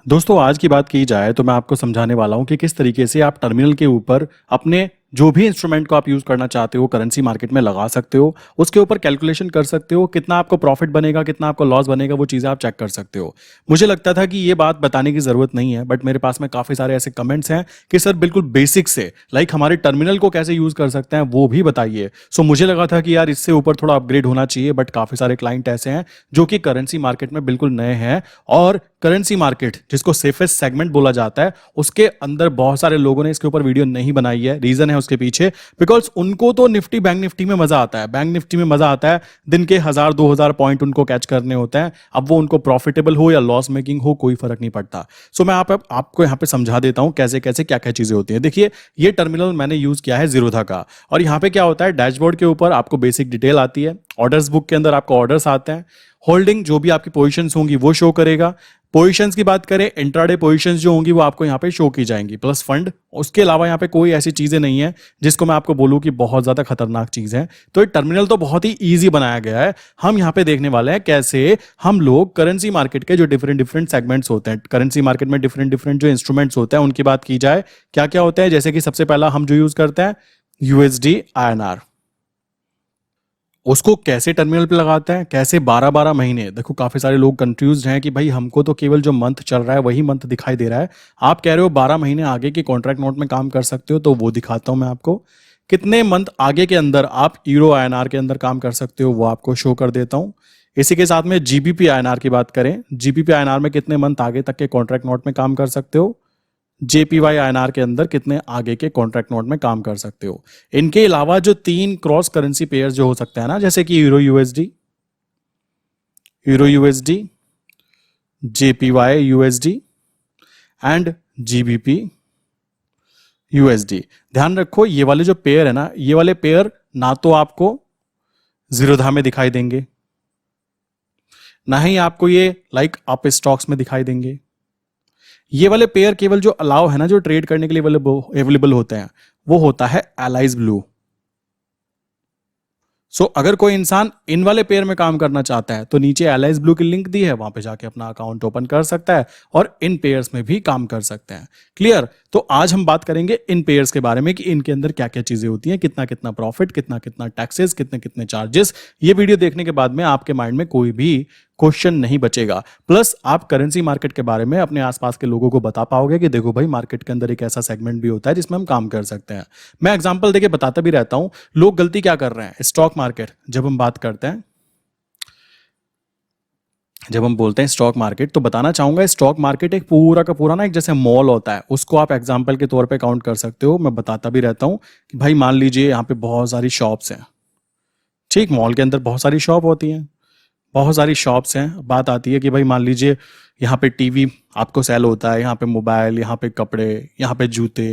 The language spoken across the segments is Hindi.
दोस्तों आज की बात की जाए तो मैं आपको समझाने वाला हूं कि किस तरीके से आप टर्मिनल के ऊपर अपने जो भी इंस्ट्रूमेंट को आप यूज करना चाहते हो करेंसी मार्केट में लगा सकते हो। उसके ऊपर कैलकुलेशन कर सकते हो, कितना आपको प्रॉफिट बनेगा कितना आपको लॉस बनेगा वो चीज़ें आप चेक कर सकते हो। मुझे लगता था कि ये बात बताने की जरूरत नहीं है, बट मेरे पास में काफी सारे ऐसे कमेंट्स हैं कि सर बिल्कुल बेसिक से हमारे टर्मिनल को कैसे यूज कर सकते हैं वो भी बताइए। सो मुझे लगा था कि यार इससे ऊपर थोड़ा अपग्रेड होना चाहिए, बट काफी सारे क्लाइंट ऐसे हैं जो कि करेंसी मार्केट में बिल्कुल नए हैं। और करेंसी मार्केट जिसको सेफेस्ट सेगमेंट बोला जाता है उसके अंदर बहुत सारे लोगों ने इसके ऊपर वीडियो नहीं बनाई है। रीजन है उसके पीछे, बिकॉज उनको तो निफ्टी बैंक निफ्टी में मजा आता है, बैंक निफ्टी में मजा आता है, दिन के 1000-2000 पॉइंट उनको कैच करने होते हैं। अब वो उनको प्रॉफिटेबल हो या लॉस मेकिंग हो कोई फर्क नहीं पड़ता। सो मैं आपको यहाँ पे समझा देता हूँ कैसे कैसे क्या क्या चीजें होती है। देखिए ये टर्मिनल मैंने यूज किया है जीरोधा का, और यहाँ पे क्या होता है डैशबोर्ड के ऊपर आपको बेसिक डिटेल आती है, ऑर्डर्स बुक के अंदर आपको ऑर्डर्स आते हैं, होल्डिंग जो भी आपकी पोजीशंस होंगी वो शो करेगा। पोजीशंस की बात करें इंट्राडे पोजीशंस जो होंगी वो आपको यहाँ पे शो की जाएंगी, प्लस फंड। उसके अलावा यहाँ पे कोई ऐसी चीजें नहीं है जिसको मैं आपको बोलूं कि बहुत ज्यादा खतरनाक चीज है। तो ये टर्मिनल तो बहुत ही इजी बनाया गया है। हम यहाँ पे देखने वाले हैं कैसे हम लोग करेंसी मार्केट के जो डिफरेंट डिफरेंट सेगमेंट्स होते हैं, करेंसी मार्केट में डिफरेंट डिफरेंट जो इंस्ट्रूमेंट्स होते हैं उनकी बात की जाए क्या क्या होते हैं। जैसे कि सबसे पहला हम जो यूज करते हैं यूएसडी आईएनआर, उसको कैसे टर्मिनल पे लगाते हैं, कैसे 12-12 महीने। देखो काफी सारे लोग कंफ्यूज हैं कि भाई हमको तो केवल जो मंथ चल रहा है वही मंथ दिखाई दे रहा है। आप कह रहे हो 12 महीने आगे के कॉन्ट्रैक्ट नोट में काम कर सकते हो, तो वो दिखाता हूं मैं आपको। कितने मंथ आगे के अंदर आप यूरो आईएनआर के अंदर काम कर सकते हो वो आपको शो कर देता हूं। इसी के साथ में जीबीपी आईएनआर की बात करें, जीबीपी आईएनआर में कितने मंथ आगे तक के कॉन्ट्रैक्ट नोट में काम कर सकते हो, जेपीवाई आईएनआर के अंदर कितने आगे के कॉन्ट्रैक्ट नोट में काम कर सकते हो। इनके अलावा जो 3 क्रॉस करेंसी पेयर जो हो सकते हैं ना, जैसे कि euro USD, JPY USD and GBP USD. ध्यान रखो ये वाले जो पेयर है ना, ये वाले पेयर ना तो आपको जीरोधा में दिखाई देंगे, ना ही आपको ये अप स्टॉक्स में दिखाई देंगे। ये वाले पेयर केवल जो अलाउ है ना, जो ट्रेड करने के लिए अवेलेबल होते हैं, वो होता है एलाइज ब्लू। सो अगर कोई इंसान इन वाले पेयर में काम करना चाहता है तो नीचे एलाइज ब्लू की लिंक दी है, वहां पे जाके अपना अकाउंट ओपन कर सकता है और इन पेयर्स में भी काम कर सकते हैं। क्लियर? तो आज हम बात करेंगे इन पेयर्स के बारे में कि इनके अंदर क्या क्या चीजें होती हैं, कितना कितना प्रॉफिट, कितना कितना टैक्सेस, कितने कितने चार्जेस। ये वीडियो देखने के बाद में आपके माइंड में कोई भी क्वेश्चन नहीं बचेगा। प्लस आप करेंसी मार्केट के बारे में अपने आसपास के लोगों को बता पाओगे कि देखो भाई मार्केट के अंदर एक ऐसा सेगमेंट भी होता है जिसमें हम काम कर सकते हैं। मैं एग्जांपल देके बताता भी रहता हूं। लोग गलती क्या कर रहे हैं, स्टॉक मार्केट जब हम बात करते हैं, जब हम बोलते हैं स्टॉक मार्केट, तो बताना चाहूंगा स्टॉक मार्केट एक पूरा का पूरा ना एक जैसे मॉल होता है, उसको आप एग्जांपल के तौर पे काउंट कर सकते हो। मैं बताता भी रहता हूं कि भाई मान लीजिए यहाँ पे बहुत सारी शॉप्स हैं, ठीक, मॉल के अंदर बहुत सारी शॉप होती हैं, बहुत सारी शॉप्स हैं। बात आती है कि भाई मान लीजिए यहाँ पे टीवी आपको सेल होता है, यहाँ पे मोबाइल, यहाँ पे कपड़े, यहाँ पे जूते,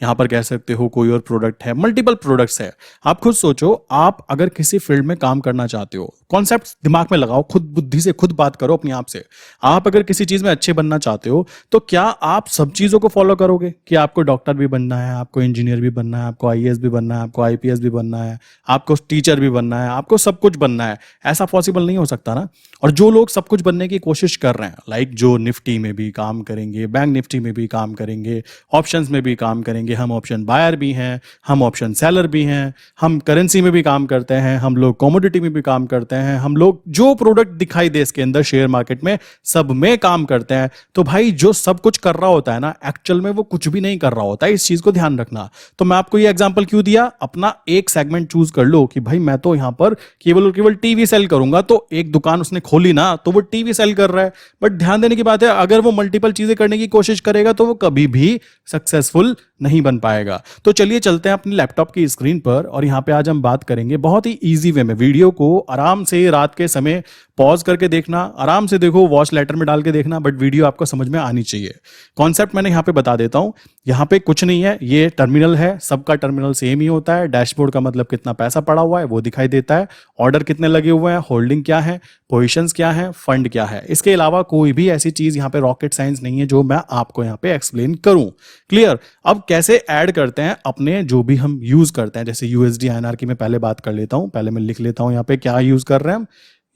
यहाँ पर कह सकते हो कोई और प्रोडक्ट है, मल्टीपल प्रोडक्ट्स है। आप खुद सोचो, आप अगर किसी फील्ड में काम करना चाहते हो, कॉन्सेप्ट दिमाग में लगाओ, खुद बुद्धि से खुद बात करो अपने आप से। आप अगर किसी चीज में अच्छे बनना चाहते हो तो क्या आप सब चीजों को फॉलो करोगे कि आपको डॉक्टर भी बनना है, आपको इंजीनियर भी बनना है, आपको आईएएस भी बनना है, आपको आईपीएस भी बनना है, आपको टीचर भी बनना है, आपको सब कुछ बनना है? ऐसा पॉसिबल नहीं हो सकता ना। और जो लोग सब कुछ बनने की कोशिश कर रहे हैं, जो निफ्टी में भी काम करेंगे, बैंक निफ्टी में भी काम करेंगे, ऑप्शंस में भी काम करेंगे, हम ऑप्शन बायर भी हैं, हम ऑप्शन सेलर भी हैं, हम करेंसी में भी काम करते हैं, हम लोग कमोडिटी में भी काम करते हैं, हम लोग जो प्रोडक्ट दिखाई दे इसके अंदर शेयर मार्केट में सब में काम करते हैं। तो भाई जो सब कुछ कर रहा होता है ना, एक्चुअल में वो कुछ भी नहीं कर रहा होता है, इस चीज को ध्यान रखना। तो मैं आपको ये एग्जांपल क्यों दिया, अपना एक सेगमेंट चूज कर लो कि भाई मैं तो यहां पर केवल और केवल टीवी सेल करूंगा। तो एक दुकान उसने खोली ना, तो वो टीवी सेल कर रहा है, बट ध्यान देने की बात है अगर वो मल्टीपल चीजें करने की कोशिश करेगा तो वो कभी भी सक्सेसफुल नहीं बन पाएगा। तो चलिए चलते हैं अपने लैपटॉप की स्क्रीन पर, और यहां पे आज हम बात करेंगे बहुत ही इजी वे में। वीडियो को आराम से रात के समय पॉज करके देखना, आराम से देखो, वॉच लेटर में डाल के देखना, बट वीडियो आपको समझ में आनी चाहिए। कॉन्सेप्ट मैंने यहां पे बता देता हूं। यहां पे कुछ नहीं है, ये टर्मिनल है, सबका टर्मिनल सेम ही होता है। डैशबोर्ड का मतलब कितना पैसा पड़ा हुआ है वो दिखाई देता है, ऑर्डर कितने लगे हुए हैं, होल्डिंग क्या है, पोजीशंस क्या है, फंड क्या है। इसके अलावा कोई भी ऐसी चीज यहां पे रॉकेट साइंस नहीं है जो मैं आपको यहां पे एक्सप्लेन करूं। क्लियर? अब कैसे ऐड करते हैं अपने जो भी हम यूज करते हैं, जैसे यूएसडी आईएनआर की मैं पहले बात कर लेता हूं, पहले मैं लिख लेता हूं यहां पे क्या यूज कर रहे हैं हम,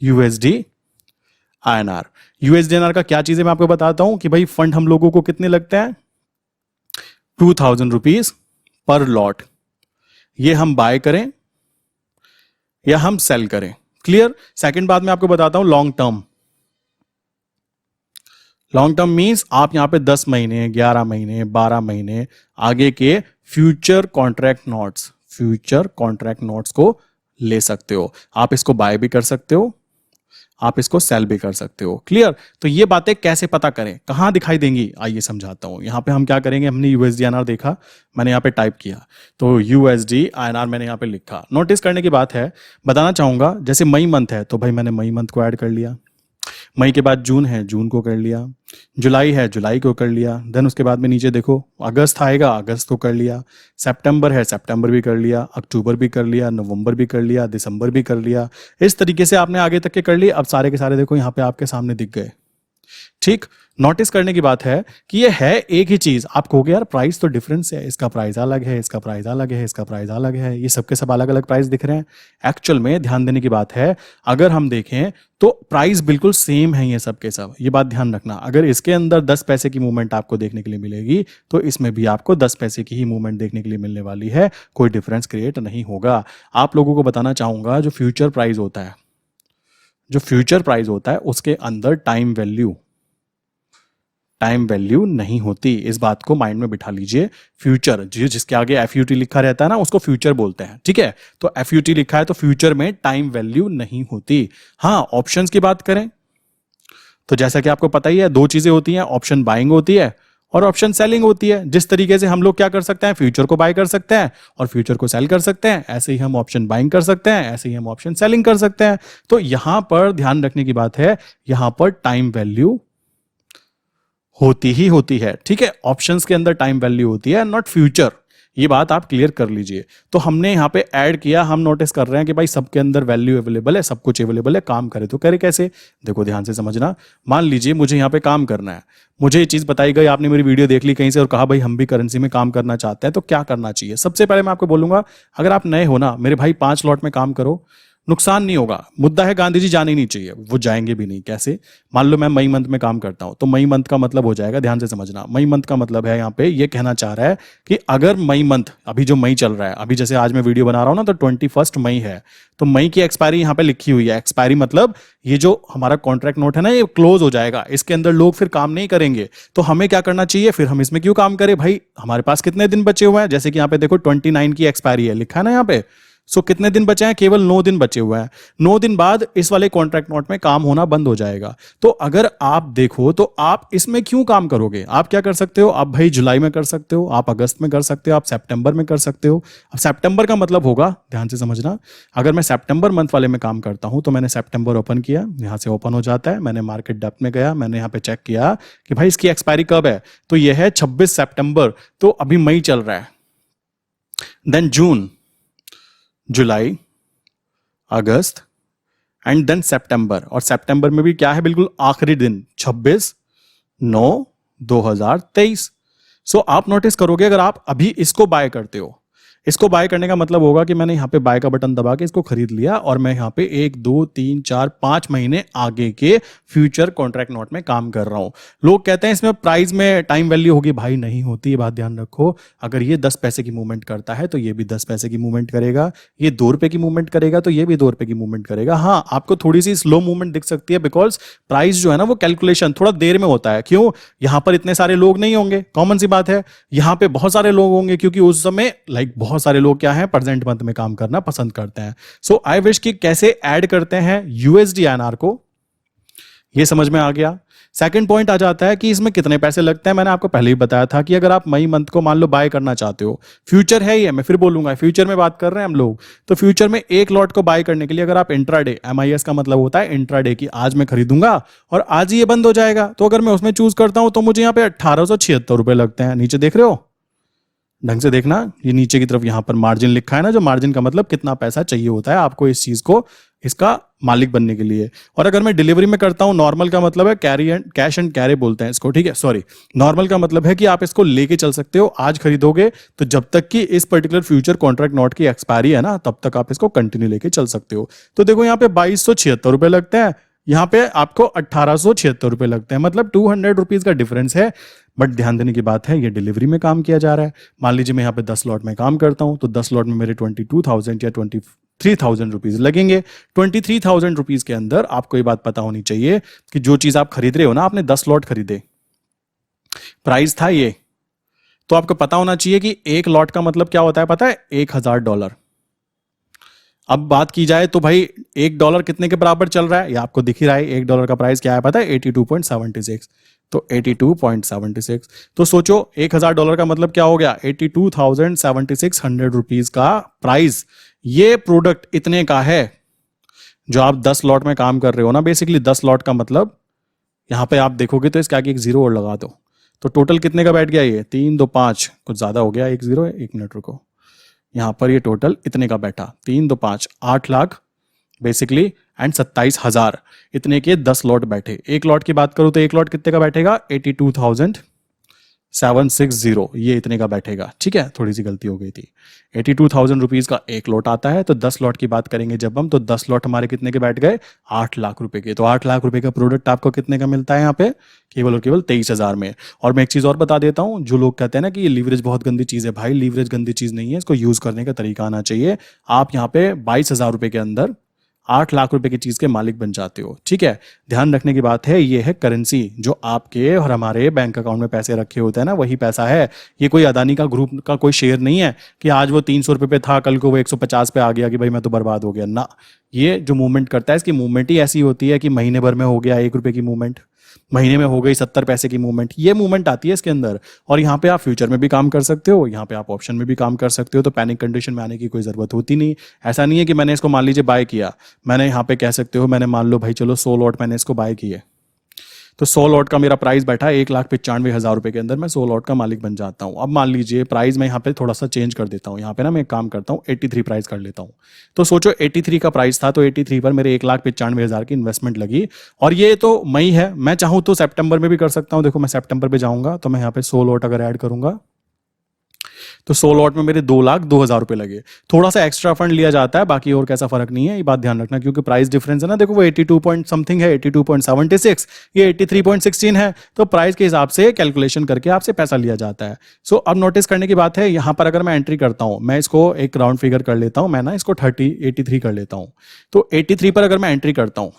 यूएसडी INR। USD-INR का क्या चीज है मैं आपको बताता हूं कि भाई फंड हम लोगों को कितने लगते हैं, 2000 रुपीज पर लॉट। ये हम बाय करें या हम सेल करें, क्लियर। सेकंड बात मैं आपको बताता हूं, long term. Long term means आप यहां पे 10 महीने, 11 महीने, 12 महीने आगे के future contract notes, future contract notes को ले सकते हो। आप इसको बाय भी कर सकते हो, आप इसको सेल भी कर सकते हो, क्लियर। तो ये बातें कैसे पता करें, कहां दिखाई देंगी, आइए समझाता हूं। यहां पे हम क्या करेंगे, हमने यूएसडी आईएनआर देखा, मैंने यहां पे टाइप किया, तो यूएसडी आईएनआर मैंने यहां पे लिखा। नोटिस करने की बात है, बताना चाहूंगा, जैसे मई मंथ है तो भाई मैंने मई मंथ को ऐड कर लिया, मई के बाद जून है, जून को कर लिया, जुलाई है, जुलाई को कर लिया, देन उसके बाद में नीचे देखो अगस्त आएगा, अगस्त को कर लिया, सितंबर है, सितंबर भी कर लिया, अक्टूबर भी कर लिया, नवंबर भी कर लिया, दिसंबर भी कर लिया। इस तरीके से आपने आगे तक के कर लिए। अब सारे के सारे देखो यहाँ पे आपके सामने दिख गए, ठीक। नोटिस करने की बात है कि ये है एक ही चीज। आप कहोगे यार प्राइस तो डिफरेंस है, इसका प्राइस अलग है, इसका प्राइस अलग है, इसका प्राइस अलग है, ये सबके सब अलग अलग प्राइस दिख रहे हैं। एक्चुअल में ध्यान देने की बात है, अगर हम देखें तो प्राइस बिल्कुल सेम है ये सब के सब। ये बात ध्यान रखना, अगर इसके अंदर 10 पैसे की मूवमेंट आपको देखने के लिए मिलेगी तो इसमें भी आपको 10 पैसे की ही मूवमेंट देखने के लिए मिलने वाली है, कोई डिफरेंस क्रिएट नहीं होगा। आप लोगों को बताना चाहूंगा, जो फ्यूचर प्राइस होता है, जो फ्यूचर प्राइस होता है उसके अंदर टाइम वैल्यू नहीं होती। इस बात को माइंड में बिठा लीजिए। फ्यूचर जिसके आगे एफयूटी लिखा रहता है ना, उसको फ्यूचर बोलते हैं, ठीक है। तो एफयूटी लिखा है तो फ्यूचर में टाइम वैल्यू नहीं होती। हाँ, ऑप्शंस की बात करें तो जैसा कि आपको पता ही है, दो चीजें होती हैं, ऑप्शन बाइंग होती है और ऑप्शन सेलिंग होती है। जिस तरीके से हम लोग क्या कर सकते हैं, फ्यूचर को बाय कर सकते हैं और फ्यूचर को सेल कर सकते हैं, ऐसे ही हम ऑप्शन बाइंग कर सकते हैं, ऐसे ही हम ऑप्शन सेलिंग कर सकते हैं। तो यहां पर ध्यान रखने की बात है, यहां पर टाइम वैल्यू होती ही होती है, ठीक है। ऑप्शंस के अंदर टाइम वैल्यू होती है, नॉट फ्यूचर। ये बात आप क्लियर कर लीजिए। तो हमने यहाँ पे ऐड किया, हम नोटिस कर रहे हैं कि भाई सबके अंदर वैल्यू अवेलेबल है, सब कुछ अवेलेबल है। काम करे तो करे कैसे, देखो ध्यान से समझना। मान लीजिए मुझे यहाँ पे काम करना है, मुझे ये चीज बताई गई, आपने मेरी वीडियो देख ली कहीं से और कहा भाई हम भी करेंसी में काम करना चाहते हैं, तो क्या करना चाहिए। सबसे पहले मैं आपको बोलूंगा, अगर आप नए हो ना मेरे भाई, 5 लॉट में काम करो, नुकसान नहीं होगा। मुद्दा है गांधी जी जाने ही नहीं चाहिए, वो जाएंगे भी नहीं। कैसे, मान लो मैं मई मंथ में काम करता हूं, तो मई मंथ का मतलब हो जाएगा, ध्यान से समझना, मई मंथ का मतलब है यहाँ पे ये कहना चाह रहा है कि अगर मई मंथ, अभी जो मई चल रहा है, अभी जैसे आज मैं वीडियो बना रहा हूं ना तो 21 मई है, तो मई की एक्सपायरी यहाँ पे लिखी हुई है। एक्सपायरी मतलब ये जो हमारा कॉन्ट्रैक्ट नोट है ना, ये क्लोज हो जाएगा, इसके अंदर लोग फिर काम नहीं करेंगे। तो हमें क्या करना चाहिए, फिर हम इसमें क्यों काम करें भाई, हमारे पास कितने दिन बचे हुए हैं, जैसे कि यहाँ पे देखो 29 की एक्सपायरी है, लिखा है ना यहाँ पे। सो कितने दिन बचे हैं, केवल 9 दिन बचे हुए हैं। 9 दिन बाद इस वाले कॉन्ट्रैक्ट नोट में काम होना बंद हो जाएगा। तो अगर आप देखो तो आप इसमें क्यों काम करोगे, आप क्या कर सकते हो, आप भाई जुलाई में कर सकते हो, आप अगस्त में कर सकते हो, आप सितंबर में कर सकते हो। अब सितंबर का मतलब होगा, ध्यान से समझना, अगर मैं सितंबर मंथ वाले में काम करता हूं तो मैंने सितंबर ओपन किया, यहां से ओपन हो जाता है, मैंने मार्केट डेप्थ में गया, मैंने यहां पे चेक किया कि भाई इसकी एक्सपायरी कब है, तो यह है 26 सितंबर, तो अभी मई चल रहा है, देन जून, जुलाई, अगस्त एंड देन सितंबर। और सितंबर में भी क्या है, बिल्कुल आखिरी दिन 26/9/2023। सो आप नोटिस करोगे, अगर आप अभी इसको बाय करते हो, इसको बाय करने का मतलब होगा कि मैंने यहाँ पे बाय का बटन दबा के इसको खरीद लिया और मैं यहाँ पे 1 2 3 4 5 महीने आगे के फ्यूचर कॉन्ट्रैक्ट नोट में काम कर रहा हूं। लोग कहते हैं इसमें प्राइस में टाइम वैल्यू होगी, भाई नहीं होती, ये बात ध्यान रखो। अगर ये 10 पैसे की मूवमेंट करता है तो ये भी 10 पैसे की मूवमेंट करेगा, ये 2 रुपए की मूवमेंट करेगा तो ये भी 2 रुपए की मूवमेंट करेगा। हाँ, आपको थोड़ी सी स्लो मूवमेंट दिख सकती है, बिकॉज प्राइस जो है ना वो कैलकुलेशन थोड़ा देर में होता है। क्यों, यहां पर इतने सारे लोग नहीं होंगे, कॉमन सी बात है। यहां पे बहुत सारे लोग होंगे क्योंकि उस समय बहुत सारे लोग क्या है, प्रेजेंट मंथ में काम करना पसंद करते हैं। सो आई विश कि कैसे ऐड करते हैं यूएसडी आईएनआर को, ये समझ में आ गया। सेकंड पॉइंट आ जाता है कि इसमें कितने पैसे लगते हैं। मैंने आपको पहले ही बताया था कि अगर आप मई मंथ को मान लो बाय करना चाहते हो, फ्यूचर है ये, मैं फिर बोलूंगा फ्यूचर में बात कर रहे हैं हम लोग, तो फ्यूचर में एक लॉट को बाय करने के लिए अगर आप इंट्राडे, MIS का मतलब होता है इंट्राडे की, आज मैं खरीदूंगा और आज ही ये बंद हो जाएगा, तो अगर मैं उसमें चूज करता हूं तो मुझे यहाँ पे 1876 रुपए लगते हैं। नीचे देख रहे हो, ढंग से देखना, ये नीचे की तरफ यहां पर मार्जिन लिखा है ना, जो मार्जिन का मतलब कितना पैसा चाहिए होता है आपको इस चीज को, इसका मालिक बनने के लिए। और अगर मैं डिलीवरी में करता हूं, नॉर्मल का मतलब है कैश एंड कैरी बोलते हैं इसको, ठीक है, सॉरी, नॉर्मल का मतलब है कि आप इसको लेके चल सकते हो, आज खरीदोगे तो जब तक कि इस पर्टिकुलर फ्यूचर कॉन्ट्रैक्ट नोट की एक्सपायरी है ना, तब तक आप इसको कंटिन्यू लेके चल सकते हो। तो देखो यहाँ पे 2276 रुपए लगते हैं, यहाँ पे आपको 1876 रुपये लगते हैं, मतलब 200 रुपीज का डिफरेंस है। बट ध्यान देने की बात है, ये डिलीवरी में काम किया जा रहा है। मान लीजिए मैं यहाँ पे 10 लॉट में काम करता हूँ, तो 10 लॉट में मेरे 22,000 या 23,000 रुपीज लगेंगे। 23,000 रुपीज के अंदर आपको ये बात पता होनी चाहिए कि जो चीज आप खरीद रहे हो ना, आपने 10 लॉट खरीदे, प्राइस था ये, तो आपको पता होना चाहिए कि एक लॉट का मतलब क्या होता है, पता है, $1,000। अब बात की जाए तो भाई $1 कितने के बराबर चल रहा है, ये आपको दिख ही रहा है। $1 का प्राइस क्या है पता है, 82.76। तो 82.76, तो सोचो $1,000 का मतलब क्या हो गया, 82,7600 रुपीज का प्राइस ये प्रोडक्ट इतने का है। जो आप 10 लॉट में काम कर रहे हो ना, बेसिकली 10 लॉट का मतलब, यहां पे आप देखोगे तो इसके आगे एक जीरो और लगा दो, तो टोटल कितने का बैठ गया, ये 3 2 5, कुछ ज्यादा हो गया, एक जीरो, 1 मिनट रुको, यहां पर ये टोटल इतने का बैठा, 3 2 5, 8 लाख बेसिकली एंड 27,000, इतने के 10 लॉट बैठे। एक लॉट की बात करूं तो एक लॉट कितने का बैठेगा, 82,760, ये इतने का बैठेगा। ठीक है, थोड़ी सी गलती हो गई थी, 82,000 रुपीज का एक लॉट आता है। तो 10 लॉट की बात करेंगे जब हम, तो 10 लॉट हमारे कितने के बैठ गए, 8 लाख रुपए के। तो 8 लाख रुपए का प्रोडक्ट आपको कितने का मिलता है यहाँ पे, केवल और केवल 23,000 में। और मैं एक चीज और बता देता हूं, जो लोग कहते हैं ना कि ये लीवरेज बहुत गंदी चीज है, भाई लीवरेज गंदी चीज नहीं है, इसको यूज करने का तरीका आना चाहिए। आप यहाँ पे 22,000 रुपए के अंदर 8 लाख रुपए की चीज के मालिक बन जाते हो। ठीक है, ध्यान रखने की बात है, ये है करेंसी, जो आपके और हमारे बैंक अकाउंट में पैसे रखे होते हैं ना, वही पैसा है। ये कोई अदानी का ग्रुप का कोई शेयर नहीं है कि आज वो 300 रुपए पे था, कल को वो 150 पे आ गया कि भाई मैं तो बर्बाद हो गया ना। ये जो मूवमेंट करता है, इसकी मूवमेंट ही ऐसी होती है कि महीने भर में हो गया 1 रुपए की मूवमेंट, महीने में हो गई 70 पैसे की मूवमेंट, ये मूवमेंट आती है इसके अंदर। और यहाँ पे आप फ्यूचर में भी काम कर सकते हो, यहाँ पे आप ऑप्शन में भी काम कर सकते हो, तो पैनिक कंडीशन में आने की कोई जरूरत होती नहीं। ऐसा नहीं है कि मैंने इसको मान लीजिए बाय किया, मैंने यहाँ पे कह सकते हो, मैंने मान लो भाई चलो 100 लॉट मैंने इसको बाय किए, तो 100 लॉट का मेरा प्राइस बैठा 1,95,000 रुपए के अंदर, मैं 100 लॉट का मालिक बन जाता हूँ। अब मान लीजिए प्राइस मैं यहाँ पे थोड़ा सा चेंज कर देता हूँ, यहाँ पे ना मैं एक काम करता हूँ 83 प्राइस कर लेता हूँ। तो सोचो 83 का प्राइस था, तो 83 पर मेरे 1,95,000 की इन्वेस्टमेंट लगी। और ये तो मई है, मैं चाहूँ तो सितंबर में भी कर सकता हूँ। देखो मैं सितंबर पे जाऊंगा, तो मैं यहाँ पे 100 लॉट अगर ऐड करूंगा, तो 100 लॉट में मेरे 2,02,000 रुपए लगे। थोड़ा सा एक्स्ट्रा फंड लिया जाता है, बाकी और कैसा फर्क नहीं है, ये बात ध्यान रखना, क्योंकि प्राइस डिफरेंस है ना, देखो वो 82 पॉइंट समथिंग है, 82.76, ये 83.16 है, तो प्राइस के हिसाब से कैलकुलेशन करके आपसे पैसा लिया जाता है। सो अब नोटिस करने की बात है, यहाँ पर अगर मैं एंट्री करता हूँ, मैं इसको एक राउंड फिगर कर लेता हूँ, मैं ना इसको 83 कर लेता हूँ। तो 83 पर अगर मैं एंट्री करता हूँ,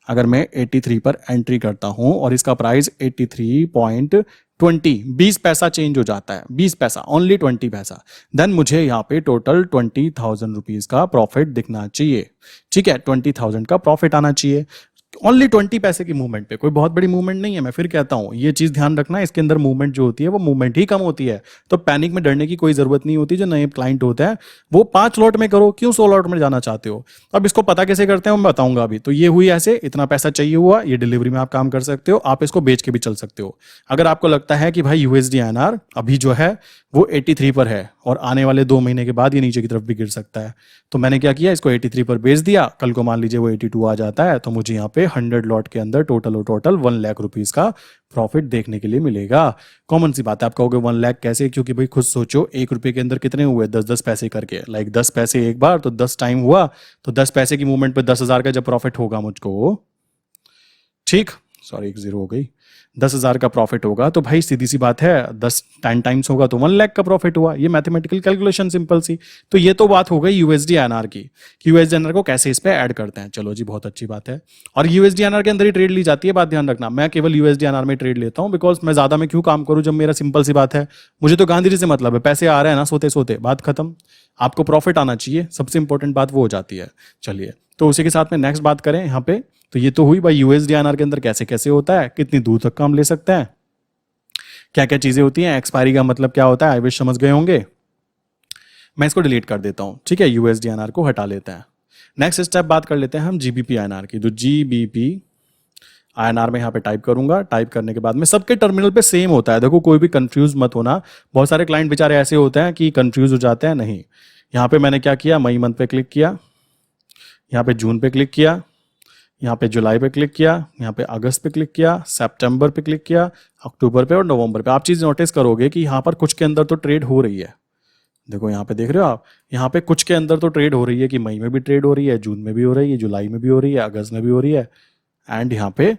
अगर मैं 83 पर एंट्री करता हूं और इसका प्राइस 83.20, 20 पैसा चेंज हो जाता है, 20 पैसा, ओनली 20 पैसा, देन मुझे यहाँ पे टोटल 20,000 रुपीज का प्रॉफिट दिखना चाहिए। ठीक है, 20,000 का प्रॉफिट आना चाहिए, ओनली 20 पैसे की मूवमेंट पे, कोई बहुत बड़ी मूवमेंट नहीं है। मैं फिर कहता हूं, ये चीज ध्यान रखना, इसके अंदर मूवमेंट जो होती है वो मूवमेंट ही कम होती है, तो पैनिक में डरने की कोई जरूरत नहीं होती। जो नए क्लाइंट होते हैं वो 5 लॉट में करो, क्यों 100 लॉट में जाना चाहते हो। अब इसको पता कैसे करते हैं मैं बताऊंगा अभी। तो ये हुई ऐसे, इतना पैसा चाहिए हुआ, ये डिलीवरी में आप काम कर सकते हो, आप इसको बेच के भी चल सकते हो। अगर आपको लगता है कि भाई यूएसडी INR अभी जो है वो 83 पर है और आने वाले 2 महीने के बाद ये नीचे की तरफ भी गिर सकता है, तो मैंने क्या किया, इसको 83 पर बेच दिया, कल को मान लीजिए वो 82 आ जाता है, तो मुझे यहाँ पे 100 लॉट के अंदर टोटल 1 लाख रुपीज का प्रॉफिट देखने के लिए मिलेगा। कॉमन सी बात है, आप कहोगे 1 लाख कैसे, क्योंकि भाई खुद सोचो, 1 रुपए के अंदर कितने हुए, 10-10 पैसे करके, लाइक 10 पैसे एक बार, तो 10 टाइम हुआ, तो 10 पैसे की मूवमेंट पे 10,000 का जब प्रॉफिट होगा मुझको, ठीक, सॉरी एक जीरो हो गई, 10,000 का प्रॉफिट होगा, तो भाई सीधी सी बात है 10 टाइम्स होगा तो 1 लाख का प्रॉफिट हुआ। ये मैथमेटिकल कैलकुलेशन सिंपल सी। तो ये तो बात हो गई यूएसडी INR की, कि यूएसडी INR को कैसे इस पे ऐड करते हैं। चलो जी, बहुत अच्छी बात है। और यूएसडी INR के अंदर ही ट्रेड ली जाती है, बात ध्यान रखना। मैं केवल यूएसडी INR में ट्रेड लेता हूं, बिकॉज मैं ज्यादा में क्यों काम करूं, जब मेरा सिंपल सी बात है, मुझे तो गांधी जी से मतलब है, पैसे आ रहे हैं ना सोते सोते, बात खत्म। आपको प्रॉफिट आना चाहिए, सबसे इंपॉर्टेंट बात वो हो जाती है। चलिए, तो उसी के साथ में नेक्स्ट बात करें यहाँ पे, तो ये तो हुई भाई यूएसडी INR के अंदर कैसे कैसे होता है, कितनी दूर तक काम ले सकते हैं, क्या क्या चीजें होती हैं, एक्सपायरी का मतलब क्या होता है, आई विश समझ गए होंगे। मैं इसको डिलीट कर देता हूं, ठीक है, यूएसडी INR को हटा लेते हैं। नेक्स्ट स्टेप बात कर लेते हैं हम जीबीपी INR की। तो जीबीपी INR में यहाँ पे टाइप करूंगा, टाइप करने के बाद में सबके टर्मिनल पे सेम होता है, देखो कोई भी कंफ्यूज मत होना। बहुत सारे क्लाइंट बेचारे ऐसे होते हैं कि कंफ्यूज हो जाते हैं, नहीं। यहाँ पे मैंने क्या किया, मई मंथ पे क्लिक किया, यहाँ पे जून पे क्लिक किया, यहाँ पे जुलाई पे क्लिक किया, यहाँ पे अगस्त पे क्लिक किया, सितंबर पे क्लिक किया, अक्टूबर पे और नवंबर पे। आप चीज नोटिस करोगे कि यहाँ पर कुछ के अंदर तो ट्रेड हो रही है, देखो यहाँ पे देख रहे हो आप, यहाँ पे कुछ के अंदर तो ट्रेड हो रही है कि मई में भी ट्रेड हो रही है, जून में भी हो रही है, जुलाई में भी हो रही है, अगस्त में भी हो रही है, एंड यहाँ पे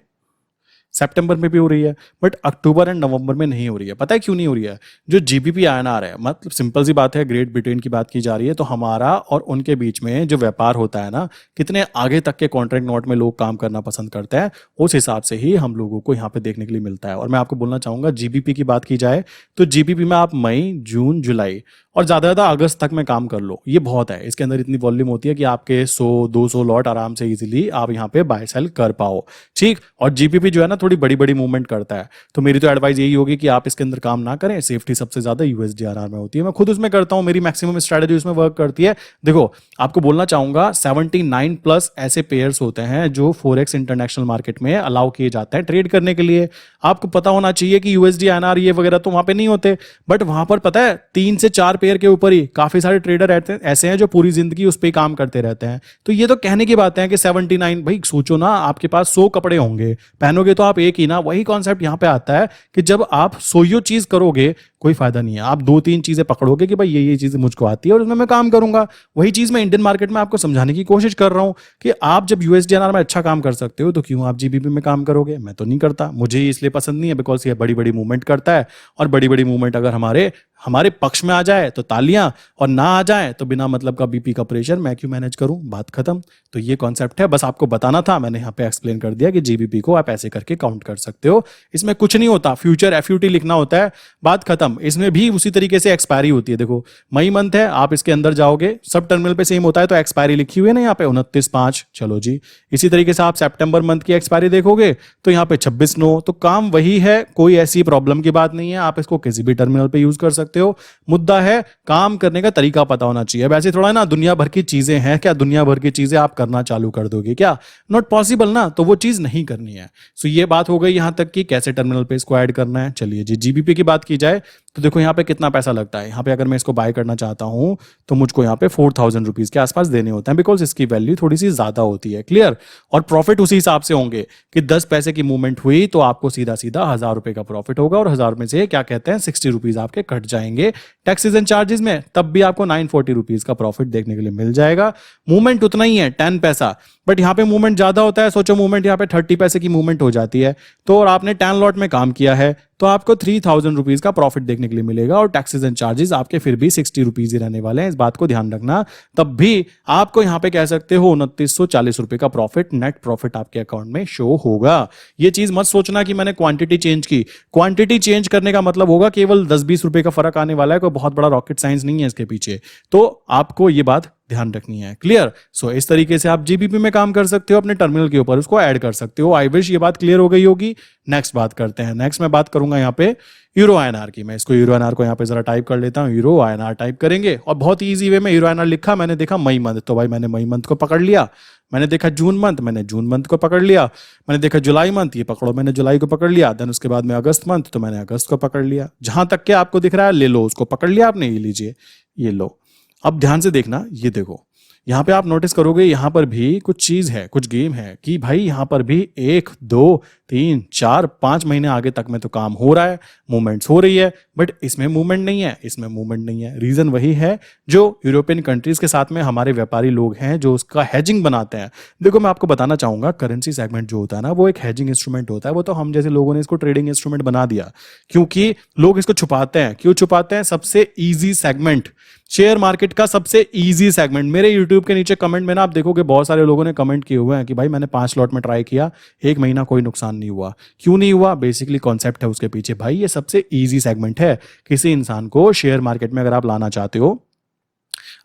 सितंबर में भी हो रही है, बट अक्टूबर एंड नवंबर में नहीं हो रही है। पता है क्यों नहीं हो रही है? जो जीबीपी आईएनआर है, मतलब सिंपल सी बात है, ग्रेट ब्रिटेन की बात की जा रही है, तो हमारा और उनके बीच में जो व्यापार होता है ना, कितने आगे तक के कॉन्ट्रैक्ट नोट में लोग काम करना पसंद करते हैं, उस हिसाब से ही हम लोगों को यहाँ पे देखने के लिए मिलता है। और मैं आपको बोलना चाहूंगा, जीबीपी की बात की जाए तो जीबीपी में आप मई, जून, जुलाई और ज्यादा ज्यादा अगस्त तक में काम कर लो, ये बहुत है। इसके अंदर इतनी वॉल्यूम होती है कि आपके 100-200 लॉट आराम से इजीली आप यहाँ पे बाय सेल कर पाओ, ठीक। और जीपीपी जो है ना, थोड़ी बड़ी बड़ी मूवमेंट करता है, तो मेरी तो एडवाइस यही होगी कि आप इसके अंदर काम ना करें। सेफ्टी सबसे ज्यादा यूएसडीआरआर में होती है, मैं खुद उसमें करता हूं, मेरी मैक्सिमम स्ट्रेटजी उसमें वर्क करती है। देखो आपको बोलना चाहूंगा, 79 प्लस ऐसे पेयर्स होते हैं जो फोरेक्स इंटरनेशनल मार्केट में अलाउ किए जाते हैं ट्रेड करने के लिए। आपको पता होना चाहिए कि यूएसडी आईएनआर ये वगैरह तो वहां पे नहीं होते, बट वहां पर पता है 3 से 4 पेयर के ऊपर ही काफी सारे ट्रेडर ऐसे हैं जो पूरी जिंदगी उस पर काम करते रहते हैं। तो ये तो कहने की बात है कि 79, भाई सोचो ना, आपके पास 100 कपड़े होंगे, पहनोगे तो आप एक ही ना। वही कॉन्सेप्ट यहां पे आता है कि जब आप सोयो चीज करोगे कोई फायदा नहीं है। आप 2-3 चीजें पकड़ोगे कि भाई ये चीजें मुझको आती है और उसमें मैं काम करूंगा। वही चीज मैं इंडियन मार्केट में आपको समझाने की कोशिश कर रहा हूं कि आप जब यूएसडीआरआर में अच्छा काम कर सकते हो तो क्यों आप जीबीपी में काम करोगे? मैं तो नहीं करता, मुझे इसलिए पसंद नहीं है बिकॉज ये बड़ी बड़ी मूवमेंट करता है, और बड़ी बड़ी मूवमेंट अगर हमारे हमारे पक्ष में आ जाए तो तालियां, और ना आ जाए तो बिना मतलब का बीपी का प्रेशर मैं क्यों मैनेज करूं, बात खत्म। तो ये कॉन्सेप्ट है, बस आपको बताना था, मैंने यहाँ पे एक्सप्लेन कर दिया कि जीबीपी को आप ऐसे करके काउंट कर सकते हो। इसमें कुछ नहीं होता, फ्यूचर एफयूटी लिखना होता है, बात खत्म। इसमें भी उसी तरीके से एक्सपायरी होती है। देखो मई मंथ है, आप इसके अंदर जाओगे, सब टर्मिनल पे सेम होता है, तो एक्सपायरी लिखी हुई है ना यहाँ पे 29/5, चलो जी। इसी तरीके से आप सितंबर मंथ की एक्सपायरी देखोगे तो यहाँ पे 26/9, तो काम वही है, कोई ऐसी प्रॉब्लम की बात नहीं है, आप इसको किसी भी टर्मिनल पे यूज कर सकते हो। मुद्दा है काम करने का तरीका पता होना चाहिए। वैसे थोड़ा ना दुनिया भर की चीजें हैं, क्या दुनिया भर की चीजें आप करना चालू कर दोगे क्या? नॉट पॉसिबल ना, तो वो चीज नहीं करनी है। सो ये बात हो गई यहां तक कि कैसे टर्मिनल पे इसको ऐड करना है। चलिए जी, जीबीपी की बात की जाए तो देखो यहाँ पे कितना पैसा लगता है। यहाँ पे अगर मैं इसको बाय करना चाहता हूं तो मुझको यहाँ पे 4000 रुपीज के आसपास देने होते हैं, बिकॉज इसकी वैल्यू थोड़ी सी ज्यादा होती है, क्लियर। और प्रॉफिट उसी हिसाब से होंगे कि 10 पैसे की मूवमेंट हुई तो आपको सीधा सीधा 1000 रुपए का प्रॉफिट होगा, और 1000 में से क्या कहते हैं 60 रुपीज आपके कट जाएंगे टैक्सेस एंड चार्जेस में, तब भी आपको 940 रुपीज का प्रॉफिट देखने के लिए मिल जाएगा। मूवमेंट उतना ही है 10 पैसा, बट यहाँ पे मूवमेंट ज्यादा होता है। सोचो मूवमेंट यहाँ पे 30 पैसे की मूवमेंट हो जाती है, तो और आपने 10 लॉट में काम किया है तो आपको 3000 रुपीज का प्रॉफिट देखने के लिए मिलेगा, और टैक्सेस एंड चार्जेस आपके फिर भी 60 रुपीज ही रहने वाले हैं, इस बात को ध्यान रखना। तब भी आपको यहाँ पे कह सकते हो 2940 रुपए का प्रॉफिट, नेट प्रॉफिट आपके अकाउंट में शो होगा। ये चीज मत सोचना कि मैंने क्वांटिटी चेंज की, क्वांटिटी चेंज करने का मतलब होगा केवल 10-20 रुपए का फर्क आने वाला है, कोई बहुत बड़ा रॉकेट साइंस नहीं है इसके पीछे। तो आपको ये बात ध्यान रखनी है, क्लियर। सो इस तरीके से आप जीबीपी में काम कर सकते हो, अपने टर्मिनल के ऊपर उसको ऐड कर सकते हो। आई विश ये बात क्लियर हो गई होगी। नेक्स्ट बात करते हैं, नेक्स्ट मैं बात करूंगा यहाँ पे यूरो आईएनआर की। मैं इसको यूरो आईएनआर को यहाँ पे जरा टाइप कर लेता हूँ, यूरो आईएनआर टाइप करेंगे, और बहुत ही ईजी वे में यूरो आईएनआर लिखा, मैंने देखा मई मंथ, तो भाई मैंने मई मंथ को पकड़ लिया। मैंने देखा जून मंथ, मैंने जून मंथ को पकड़ लिया। मैंने देखा जुलाई मंथ, ये पकड़ो, मैंने जुलाई को पकड़ लिया। देन उसके बाद में अगस्त मंथ, तो मैंने अगस्त को पकड़ लिया। जहां तक के आपको दिख रहा है ले लो, उसको पकड़ लिया आपने, ये लीजिए, ये लो। अब ध्यान से देखना, ये देखो यहाँ पे आप नोटिस करोगे यहाँ पर भी कुछ चीज है, कुछ गेम है कि भाई यहाँ पर भी 1, 2, 3, 4, 5 महीने आगे तक में तो काम हो रहा है, मूवमेंट्स हो रही है, बट इसमें मूवमेंट नहीं है, इसमें मूवमेंट नहीं है। रीजन वही है जो यूरोपियन कंट्रीज के साथ में हमारे व्यापारी लोग हैं जो उसका हेजिंग बनाते हैं। देखो मैं आपको बताना चाहूंगा, करेंसी सेगमेंट जो होता है ना, वो एक हेजिंग इंस्ट्रूमेंट होता है। वो तो हम जैसे लोगों ने इसको ट्रेडिंग इंस्ट्रूमेंट बना दिया, क्योंकि लोग इसको छुपाते हैं। क्यों छुपाते हैं? सबसे ईजी सेगमेंट, शेयर मार्केट का सबसे इजी सेगमेंट। मेरे यूट्यूब के नीचे कमेंट में ना आप देखोगे बहुत सारे लोगों ने कमेंट किए हुए हैं कि भाई मैंने 5 लॉट में ट्राई किया, 1 महीना कोई नुकसान नहीं हुआ। क्यों नहीं हुआ? बेसिकली कॉन्सेप्ट है उसके पीछे, भाई ये सबसे इजी सेगमेंट है। किसी इंसान को शेयर मार्केट में अगर आप लाना चाहते हो